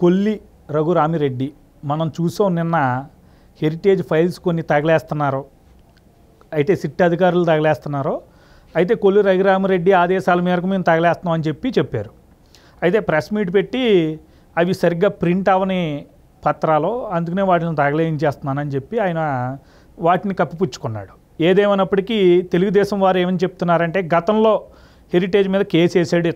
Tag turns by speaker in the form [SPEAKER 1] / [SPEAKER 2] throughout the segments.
[SPEAKER 1] కొల్లి రఘురామిరెడ్డి మనం చూసాం నిన్న హెరిటేజ్ ఫైల్స్ కొన్ని తగలేస్తున్నారు, అయితే సిట్ అధికారులు తగలేస్తున్నారు. అయితే కొల్లి రఘురామిరెడ్డి ఆదేశాల మేరకు మేము తగలేస్తున్నాం అని చెప్పారు. అయితే ప్రెస్ మీట్ పెట్టి అవి సరిగ్గా ప్రింట్ అవని పత్రాలు, అందుకనే వాటిని తగలేయించేస్తున్నానని చెప్పి ఆయన వాటిని కప్పిపుచ్చుకున్నాడు. ఏదేమైనప్పటికీ తెలుగుదేశం వారు ఏమని చెప్తున్నారంటే, గతంలో హెరిటేజ్ మీద కేసు వేసాడు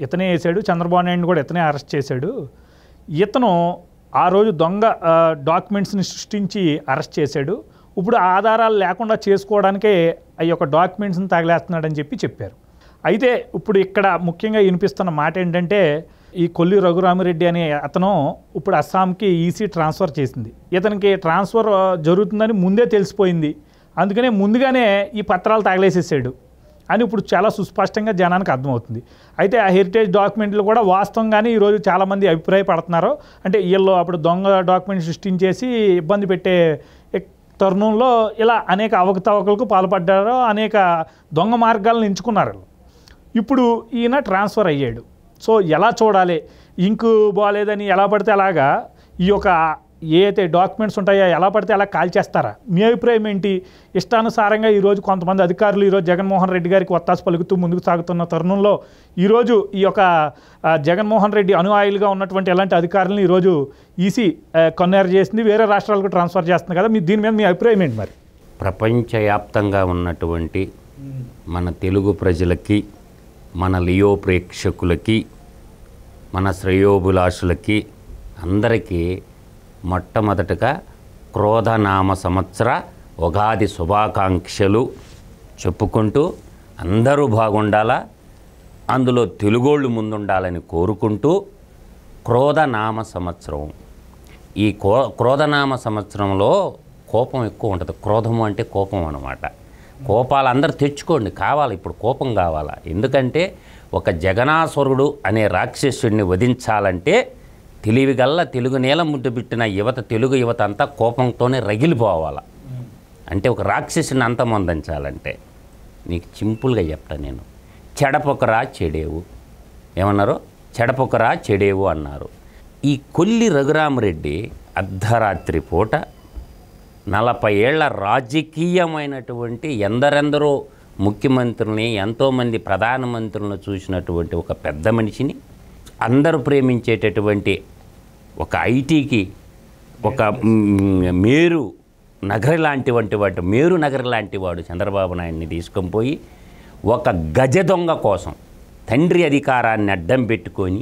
[SPEAKER 1] ఇతనే వేసాడు, చంద్రబాబు నాయుడు కూడా ఇతనే అరెస్ట్ చేశాడు. ఇతను ఆ రోజు దొంగ డాక్యుమెంట్స్ని సృష్టించి అరెస్ట్ చేశాడు. ఇప్పుడు ఆధారాలు లేకుండా చేసుకోవడానికే ఆ యొక్క డాక్యుమెంట్స్ని తగలేస్తున్నాడని చెప్పారు. అయితే ఇప్పుడు ఇక్కడ ముఖ్యంగా వినిపిస్తున్న మాట ఏంటంటే, ఈ కొల్లి రఘురామిరెడ్డి అనే అతను ఇప్పుడు అస్సాంకి ఈసీ ట్రాన్స్ఫర్ చేసింది. ఇతనికి ట్రాన్స్ఫర్ జరుగుతుందని ముందే తెలిసిపోయింది, అందుకనే ముందుగానే ఈ పత్రాలు తగలేసేసాడు అని ఇప్పుడు చాలా సుస్పష్టంగా జనానికి అర్థమవుతుంది. అయితే ఆ హెరిటేజ్ డాక్యుమెంట్లు కూడా వాస్తవంగానే ఈరోజు చాలామంది అభిప్రాయపడుతున్నారు. అంటే వీళ్ళు అప్పుడు దొంగ డాక్యుమెంట్ సృష్టించేసి ఇబ్బంది పెట్టే తరుణంలో ఇలా అనేక అవకతవకలకు పాల్పడ్డారు, అనేక దొంగ మార్గాలను ఎంచుకున్నారు. ఇప్పుడు ఈయన ట్రాన్స్ఫర్ అయ్యాడు. సో ఎలా చూడాలి, ఇంకు బాగాలేదని ఎలా పడితే అలాగా ఈ యొక్క ఏ అయితే డాక్యుమెంట్స్ ఉంటాయో ఎలా పడితే అలా కాల్చేస్తారా? మీ అభిప్రాయం ఏంటి? ఇష్టానుసారంగా ఈరోజు కొంతమంది అధికారులు ఈరోజు జగన్మోహన్ రెడ్డి గారికి ఒత్తాసు పలుకుతూ ముందుకు సాగుతున్న తరుణంలో ఈరోజు ఈ యొక్క జగన్మోహన్ రెడ్డి అనుయాయులుగా ఉన్నటువంటి ఎలాంటి అధికారులను ఈరోజు ఈసీ కన్నేరు చేసింది, వేరే రాష్ట్రాలకు ట్రాన్స్ఫర్ చేస్తుంది కదా, దీని మీద మీ అభిప్రాయం ఏంటి? మరి
[SPEAKER 2] ప్రపంచవ్యాప్తంగా ఉన్నటువంటి మన తెలుగు ప్రజలకి, మన లియో ప్రేక్షకులకి, మన శ్రేయోభిలాషులకి అందరికీ మొట్టమొదటగా క్రోధనామ సంవత్సర ఉగాది శుభాకాంక్షలు చెప్పుకుంటూ అందరూ బాగుండాలా, అందులో తెలుగోళ్ళు ముందుండాలని కోరుకుంటూ క్రోధనామ సంవత్సరం, ఈ క్రోధనామ సంవత్సరంలో కోపం ఎక్కువ ఉంటుంది. క్రోధము అంటే కోపం అన్నమాట. కోపాలు అందరూ తెచ్చుకోండి, కావాలి, ఇప్పుడు కోపం కావాలా. ఎందుకంటే ఒక జగనాసురుడు అనే రాక్షసుడిని వధించాలంటే తెలివిగల్ల తెలుగు నేల ముద్దు పెట్టిన తెలుగు యువత అంతా కోపంతోనే రగిలిపోవాలా. అంటే ఒక రాక్షసుని అంతమొందించాలంటే నీకు సింపుల్గా చెప్తా నేను, చెడపొకరా చెడేవు ఏమన్నారు, చెడపొకరా చెడేవు అన్నారు. ఈ కొల్లి రఘురామిరెడ్డి అర్ధరాత్రి పూట 40 ఏళ్ల రాజకీయమైనటువంటి ఎందరెందరో ముఖ్యమంత్రుల్ని, ఎంతోమంది ప్రధానమంత్రులను చూసినటువంటి ఒక పెద్ద మనిషిని, అందరూ ప్రేమించేటటువంటి ఒక ఐటీకి ఒక మేరు నగరి లాంటి వాడు చంద్రబాబు నాయుడిని తీసుకొని పోయి ఒక గజ దొంగ కోసం తండ్రి అధికారాన్ని అడ్డం పెట్టుకొని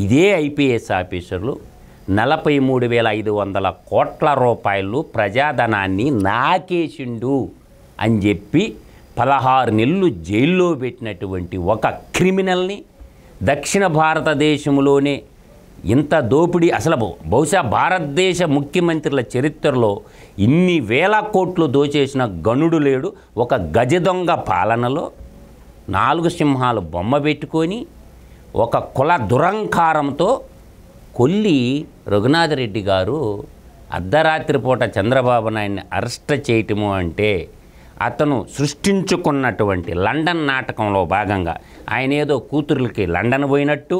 [SPEAKER 2] ఇదే ఐపీఎస్ ఆఫీసర్లు 43,500 కోట్ల రూపాయలు ప్రజాధనాన్ని నాకేసిండు అని చెప్పి 16 నెలలు జైల్లో పెట్టినటువంటి ఒక క్రిమినల్ని, దక్షిణ భారతదేశంలోనే ఇంత దోపిడీ అసలు బహుశా భారతదేశ ముఖ్యమంత్రుల చరిత్రలో ఇన్ని వేల కోట్లు దోచేసిన గనుడు లేడు. ఒక గజ దొంగ పాలనలో 4 సింహాలు బొమ్మ పెట్టుకొని ఒక కుల దురంకారంతో కొల్లి రఘునాథరెడ్డి గారు అర్ధరాత్రి పూట చంద్రబాబు నాయుడిని అరెస్ట్ చేయటము అంటే అతను సృష్టించుకున్నటువంటి లండన్ నాటకంలో భాగంగా ఆయన ఏదో కూతురులకి లండన్ పోయినట్టు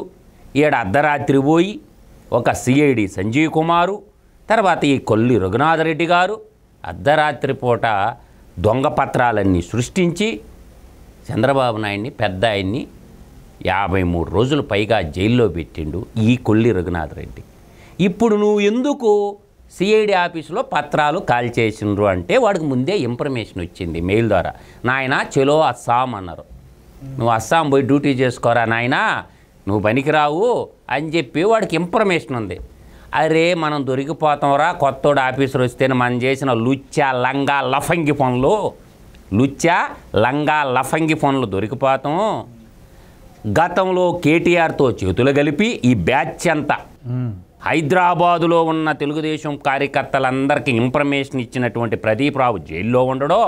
[SPEAKER 2] ఈడ అర్ధరాత్రి పోయి ఒక సిఐడి సంజీవ్ కుమారు, తర్వాత ఈ కొల్లి రఘునాథరెడ్డి గారు అర్ధరాత్రి పూట దొంగ పత్రాలన్నీ సృష్టించి చంద్రబాబు నాయుడిని, పెద్ద ఆయన్ని 53 రోజులు పైగా జైల్లో పెట్టిండు ఈ కొల్లి రఘునాథరెడ్డి. ఇప్పుడు నువ్వు ఎందుకు సిఐడి ఆఫీసులో పత్రాలు కాల్చేసిండ్రు అంటే వాడికి ముందే ఇన్ఫర్మేషన్ వచ్చింది మెయిల్ ద్వారా. నాయన చలో అస్సాం అన్నారు, నువ్వు అస్సాం పోయి డ్యూటీ చేసుకోరా నాయనా, నువ్వు పనికిరావు అని చెప్పి వాడికి ఇన్ఫర్మేషన్ ఉంది. అరే మనం దొరికిపోతాంరా, కొత్తోడు ఆఫీసర్ వస్తేనే మనం చేసిన లుచ్చా లంగా లఫంగి పనులు దొరికిపోతాం. గతంలో కేటీఆర్తో చేతులు కలిపి ఈ బ్యాచ్ అంతా హైదరాబాదులో ఉన్న తెలుగుదేశం కార్యకర్తలందరికీ ఇన్ఫర్మేషన్ ఇచ్చినటువంటి ప్రదీప్ రావు జైల్లో ఉండడో,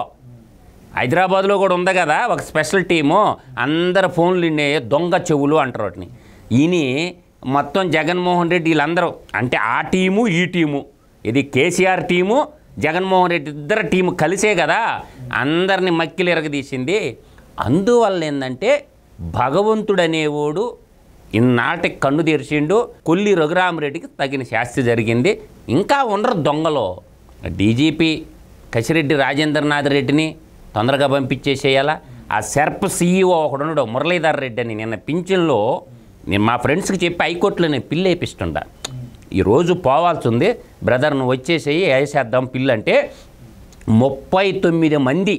[SPEAKER 2] హైదరాబాద్లో కూడా ఉంది కదా ఒక స్పెషల్ టీము, అందరు ఫోన్లు దొంగ చెవులు అంటారు వాటిని. ఈయన మొత్తం జగన్మోహన్ రెడ్డి వీళ్ళందరూ అంటే ఆ టీము ఈ టీము, ఇది కేసీఆర్ టీము జగన్మోహన్ రెడ్డి ఇద్దరు టీము కలిసే కదా అందరిని మక్కిలు ఎరగదీసింది. అందువల్ల ఏంటంటే భగవంతుడనేవాడు ఇన్నాటికి కన్ను తెరిచిండు. కొల్లి రఘురామరెడ్డికి తగిన శాస్తి జరిగింది. ఇంకా ఉండరు దొంగలో. డీజీపీ కసిరెడ్డి రాజేంద్రనాథ్ రెడ్డిని తొందరగా పంపించేసేయాలా. ఆ సెర్ప్ సీఈఓ ఒకడున్నాడు మురళీధర్ రెడ్డి అని, నిన్న పింఛన్లో నేను మా ఫ్రెండ్స్కి చెప్పి హైకోర్టులో నేను పిల్లు వేపిస్తుండా. ఈరోజు పోవాల్సి ఉంది బ్రదర్, నువ్వు వచ్చేసేయి వేసేద్దాం పిల్లు అంటే 39 మంది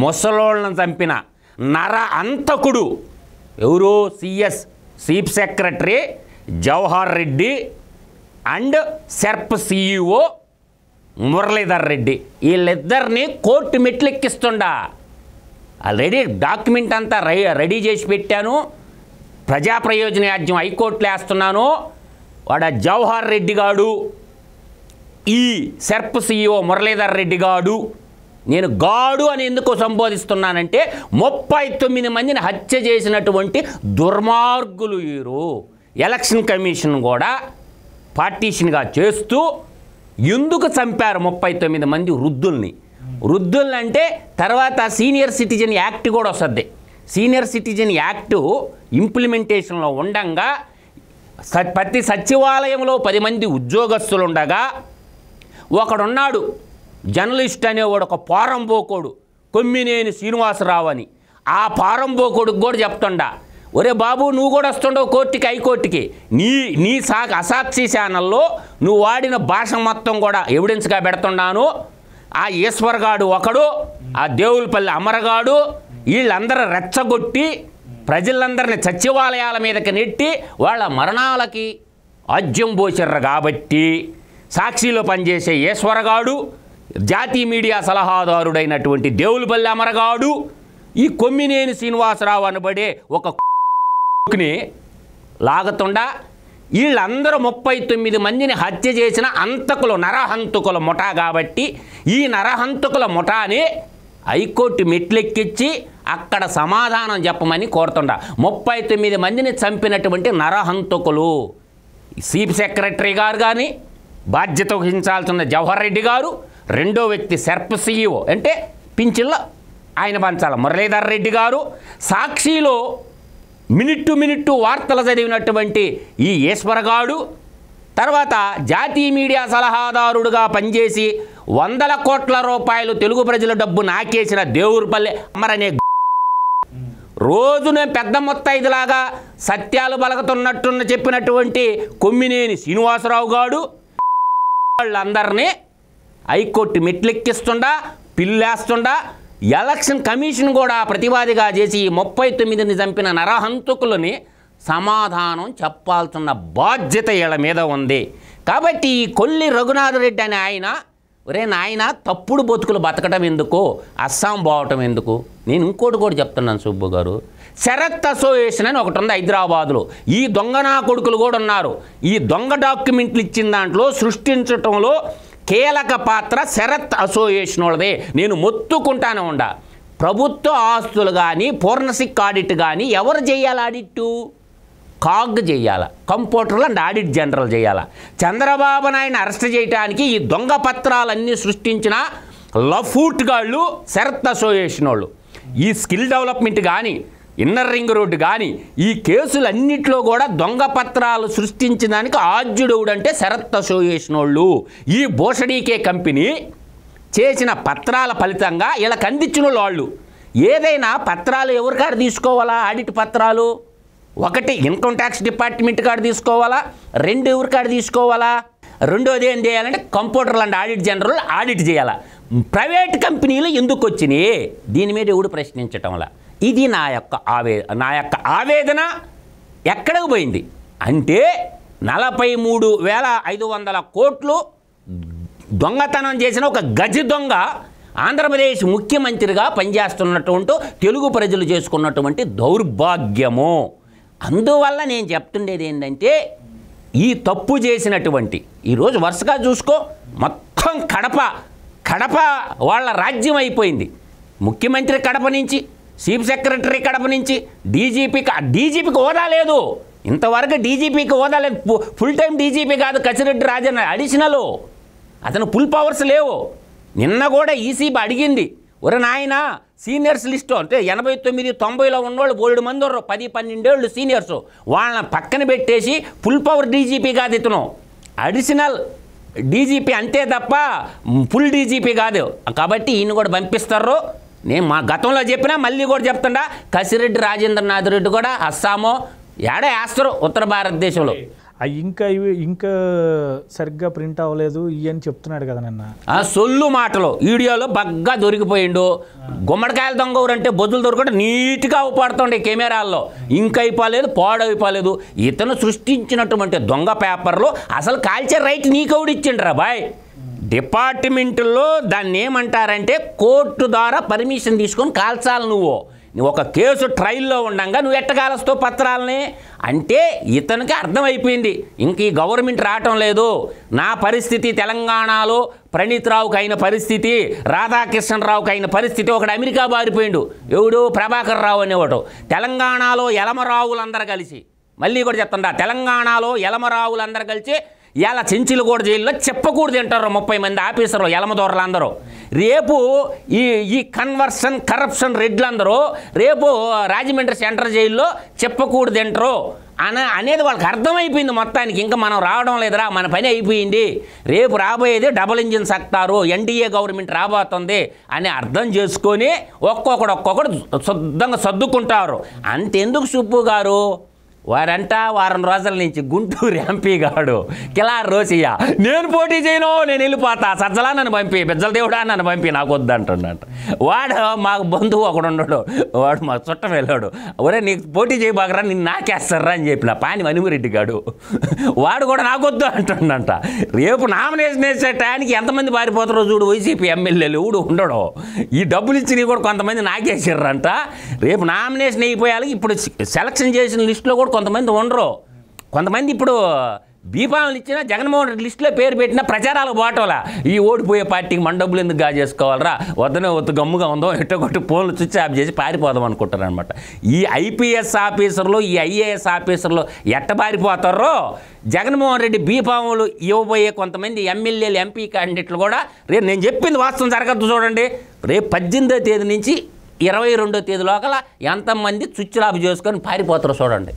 [SPEAKER 2] ముసలోళ్ళను చంపిన నర అంతకుడు ఎవరు? CS chief secretary Jawahar Reddy and SERP CEO Muralidhar Reddy, వీళ్ళిద్దరిని కోర్టు మెట్లెక్కిస్తుండా. ఆల్రెడీ డాక్యుమెంట్ అంతా రెడీ చేసి పెట్టాను. ప్రజా ప్రయోజన యాజ్యం హైకోర్టులో వేస్తున్నాను. వాడు జవహర్ రెడ్డి గాడు, ఈ సెర్ప్ సీఈఓ మురళీధర్ రెడ్డి గాడు. నేను గాడు అని ఎందుకు సంబోధిస్తున్నానంటే 39 మందిని హత్య చేసినటువంటి దుర్మార్గులు వీరు. ఎలక్షన్ కమిషన్ కూడా పార్టీషన్గా చేస్తూ ఎందుకు చంపారు 39 మంది వృద్ధుల్ని? వృద్ధుల్ని అంటే తర్వాత సీనియర్ సిటిజన్ యాక్ట్ కూడా వస్తుంది. సీనియర్ సిటిజన్ యాక్టు ఇంప్లిమెంటేషన్లో ఉండంగా ప్రతి సచివాలయంలో 10 మంది ఉద్యోగస్తులు ఉండగా ఒకడున్నాడు జర్నలిస్ట్ అనేవాడు, ఒక పారంబోకోడు కొమ్మినేని శ్రీనివాసరావు అని. ఆ పారంబోకోడుకు కూడా చెప్తుండా, ఒరే బాబు నువ్వు కూడా వస్తుండవు కోర్టుకి, హైకోర్టుకి. నీ అసాక్షి ఛానల్లో నువ్వు వాడిన భాష మొత్తం కూడా ఎవిడెన్స్గా పెడుతున్నాను. ఆ ఈశ్వర్గాడు ఒకడు, ఆ దేవులపల్లి అమరగాడు, వీళ్ళందరూ రెచ్చగొట్టి ప్రజలందరినీ సచివాలయాల మీదకి నెట్టి వాళ్ళ మరణాలకి ఆజ్యం పోసారు. కాబట్టి సాక్షిలో పనిచేసే ఈశ్వరగాడు, జాతీయ మీడియా సలహాదారుడైనటువంటి దేవులపల్లి అమరగాడు, ఈ కొమ్మినేని శ్రీనివాసరావు అనబడే ఒక ని లాగుతుండా వీళ్ళందరూ 39 మందిని హత్య చేసిన అంతకులు, నరహంతకుల ముఠా. కాబట్టి ఈ నరహంతకుల ముఠాని హైకోర్టు మెట్లెక్కించి అక్కడ సమాధానం చెప్పమని కోరుతుండా. 39 మందిని చంపినటువంటి నరహంతకులు చీఫ్ సెక్రటరీ గారు కానీ, బాధ్యత వహించాల్సిన జవహర్ రెడ్డి గారు, రెండో వ్యక్తి సెర్ప్ సీఈఓ అంటే పింఛన్లో ఆయన పంచాల మురళీధర్ రెడ్డి గారు, సాక్షిలో మినిట్టు వార్తలు చదివినటువంటి ఈ ఈశ్వరగాడు, తర్వాత జాతీయ మీడియా సలహాదారుడుగా పనిచేసి 100 కోట్ల రూపాయలు తెలుగు ప్రజల డబ్బు నాకేసిన దేవులపల్లి అమరనే రోజు నేను పెద్ద మొత్తైదులాగా సత్యాలు పలకుతున్నట్టున్న చెప్పినటువంటి కొమ్మినేని శ్రీనివాసరావు గాడు వాళ్ళందరినీ హైకోర్టు మెట్లెక్కిస్తుండా, పిల్లేస్తుండా. ఎలక్షన్ కమిషన్ కూడా ప్రతివాదిగా చేసి ఈ 39ని చంపిన నరహంతకులని సమాధానం చెప్పాల్సిన బాధ్యత వీళ్ళ మీద ఉంది. కాబట్టి ఈ కొల్లి రఘునాథరెడ్డి అనే ఆయన, ఒరే నాయన తప్పుడు బతుకులు బతకడం ఎందుకు, అస్సాం పోవటం ఎందుకు? నేను ఇంకోటి కూడా చెప్తున్నాను సుబ్బు గారు, శరత్ అసోసియేషన్ అని ఒకటి ఉంది హైదరాబాదులో. ఈ దొంగ నా కొడుకులు కూడా ఉన్నారు. ఈ దొంగ డాక్యుమెంట్లు ఇచ్చిన దాంట్లో సృష్టించటంలో కీలక పాత్ర శరత్ అసోసియేషన్ వాళ్ళదే. నేను మొత్తుకుంటానే ఉండా. ప్రభుత్వ ఆస్తులు కానీ, ఫోరెన్సిక్ ఆడిట్ కానీ ఎవరు చేయాలి? ఆడిట్టు కాగ్ చేయాలా, కంప్యూటర్లో అండ్ ఆడిట్ జనరల్ చేయాలా. చంద్రబాబు నాయుడు అరెస్ట్ చేయడానికి ఈ దొంగ పత్రాలన్నీ సృష్టించిన లఫూట్ గాళ్ళు శరత్ అసోసియేషన్ వాళ్ళు. ఈ స్కిల్ డెవలప్మెంట్ కానీ, ఇన్నర్ రింగ్ రోడ్డు కానీ, ఈ కేసులన్నింటిలో కూడా దొంగ పత్రాలు సృష్టించడానికి ఆద్యుడవుడంటే శరత్ అసోసియేషన్ వాళ్ళు. ఈ భూషడీకే కంపెనీ చేసిన పత్రాల ఫలితంగా వీళ్ళకి అందించిన వాళ్ళు. ఏదైనా పత్రాలు ఎవరి కాడ తీసుకోవాలా? ఆడిట్ పత్రాలు ఒకటి ఇన్కమ్ ట్యాక్స్ డిపార్ట్మెంట్ కాడ తీసుకోవాలా, 2 ఎవరి కాడ తీసుకోవాలా, రెండోది ఏం చేయాలంటే కంప్యూటర్లు అండ్ ఆడిట్ జనరల్ ఆడిట్ చేయాలా. ప్రైవేట్ కంపెనీలు ఎందుకు వచ్చినాయి? దీని మీద ఎవడు ప్రశ్నించటంలా. ఇది నా యొక్క ఆవేదన ఎక్కడికి పోయింది అంటే 43,500 కోట్లు దొంగతనం చేసిన ఒక గజ దొంగ ఆంధ్రప్రదేశ్ ముఖ్యమంత్రిగా పనిచేస్తున్నటువంటి తెలుగు ప్రజలు చేసుకున్నటువంటి దౌర్భాగ్యము. అందువల్ల నేను చెప్తుండేది ఏంటంటే, ఈ తప్పు చేసినటువంటి ఈరోజు వరుసగా చూసుకో, మొత్తం కడప వాళ్ళ రాజ్యం అయిపోయింది. ముఖ్యమంత్రి కడప నుంచి, చీఫ్ సెక్రటరీ కడప నుంచి, డీజీపీకి హోదా లేదు. ఇంతవరకు డీజీపీకి హోదా లేదు. ఫుల్ టైం డీజీపీ కాదు కసిరెడ్డి రాజన్, అడిషనల్. అతను ఫుల్ పవర్స్ లేవు. నిన్న కూడా ఈసీ అడిగింది, ఒరే నాయన సీనియర్స్ లిస్టు అంటే 89, 90లో ఉన్నవాళ్ళు 7 మంది ఉన్నారు, 10, 12 ఏళ్ళు సీనియర్స్. వాళ్ళని పక్కన పెట్టేసి ఫుల్ పవర్ డీజీపీ కాదు ఇతను, అడిషనల్ డీజీపీ అంతే తప్ప ఫుల్ డీజీపీ కాదు. కాబట్టి ఈయన కూడా పంపిస్తారు. నేను మా గతంలో చెప్పినా మళ్ళీ కూడా చెప్తుండా, కసిరెడ్డి రాజేంద్రనాథ్ రెడ్డి కూడా అస్సామో ఏడా వేస్తారు ఉత్తర భారతదేశంలో.
[SPEAKER 1] ఇంకా సరిగ్గా ప్రింట్ అవ్వలేదు ఇవని చెప్తున్నాడు కదా నిన్న.
[SPEAKER 2] ఆ సొల్లు మాటలు వీడియోలో బాగా దొరికిపోయిండు. గుమ్మడికాయల దొంగ ఊరంటే బొద్దులు దొరకడం నీట్గా అవుపడుతుండే కెమెరాల్లో. ఇంకా అయిపోలేదు, పాడైపోలేదు. ఇతను సృష్టించినటువంటి దొంగ పేపర్లు అసలు కాల్చే రైట్ నీకెవడు ఇచ్చిండ్రా బాయ్? డిపార్ట్మెంట్లో దాన్ని ఏమంటారంటే కోర్టు ద్వారా పర్మిషన్ తీసుకొని కాల్చాలి. నువ్వు ఒక కేసు ట్రయల్లో ఉండగా నువ్వు ఎట్టకాలస్తావు పత్రాలని అంటే ఇతనికి అర్థమైపోయింది ఇంక ఈ గవర్నమెంట్ రావటం లేదు. నా పరిస్థితి తెలంగాణలో ప్రణీత్ రావుకి అయిన పరిస్థితి, రాధాకృష్ణరావుకి అయిన పరిస్థితి. ఒకడు అమెరికా బారిపోయిండు, ఎవడు ప్రభాకర్ రావు అనేవాడు. తెలంగాణలో యలమరావులందరూ కలిసి, మళ్ళీ కూడా చెప్తుండా, తెలంగాణలో యలమరావులందరూ కలిసి ఇలా చెంచులగూడ జైల్లో చెప్పకూడదు అంటారు 30 మంది ఆఫీసర్లు యలమదోరలందరూ. రేపు ఈ కన్వర్షన్ కరప్షన్ రెడ్లందరూ రేపు రాజమండ్రి సెంట్రల్ జైల్లో చెప్పకూడదు అంటారు అనేది వాళ్ళకి అర్థమైపోయింది మొత్తానికి. ఇంకా మనం రావడం లేదురా, మన పని అయిపోయింది, రేపు రాబోయేది డబుల్ ఇంజిన్ సక్తారు, ఎన్డీఏ గవర్నమెంట్ రాబోతుంది అని అర్థం చేసుకొని ఒక్కొక్కడు శుద్ధంగా సర్దుకుంటారు. అంతెందుకు సుబ్బు గారు, వారంట వారం రోజుల నుంచి గుంటూరు ఎంపీ గాడు కిలార్ రోసియ్య, నేను పోటీ చేయను, నేను వెళ్ళిపోతా, సజ్జలా నన్ను పంపి, బెజ్జల దేవుడా నన్ను పంపి, నాకు వద్దంటున్నట్ట. వాడు మాకు బంధువు ఒకడు ఉన్నాడు, వాడు మా చుట్టం వెళ్ళాడు, ఒరే నీకు పోటీ చేయబాకరా, నిన్ను నాకేస్తారా అని చెప్పిన పాని మణిమరెడ్డి గాడు, వాడు కూడా నాకు వద్దు అంటుండంట. రేపు నామినేషన్ వేసే టయానికి ఎంతమంది పారిపోతారో చూడు వైసీపీ ఎమ్మెల్యేలు, ఎవడు ఉండడు. ఈ డబ్బులు ఇచ్చినవి కూడా కొంతమంది నాకేసారంట. రేపు నామినేషన్ అయిపోయాలి. ఇప్పుడు సెలక్షన్ చేసిన లిస్టులో కూడా కొంతమంది ఉండరు. కొంతమంది ఇప్పుడు దీపావళి ఇచ్చిన జగన్మోహన్ రెడ్డి లిస్టులో పేరు పెట్టిన ప్రచారాలకు పోవటంలా, ఈ ఓడిపోయే పార్టీకి మన డబ్బులు ఎందుకు చేసుకోవాలరా, వద్దనే వద్దు గమ్ముగా ఉందో ఎట్టో కొట్టి ఫోన్లు స్విచ్ ఆఫ్ చేసి పారిపోదాం అనుకుంటారు అనమాట. ఈ ఐపీఎస్ ఆఫీసర్లు, ఈ ఐఏఎస్ ఆఫీసర్లు ఎట్ట పారిపోతారో జగన్మోహన్ రెడ్డి బీఫాములు ఇవ్వబోయే కొంతమంది ఎమ్మెల్యేలు, ఎంపీ క్యాండిడేట్లు కూడా రేపు నేను చెప్పింది వాస్తవం జరగద్దు చూడండి. రేపు 18వ తేదీ నుంచి 22వ తేదీ లోపల ఎంతమంది స్విచ్ ఆఫ్ చేసుకొని పారిపోతారో చూడండి.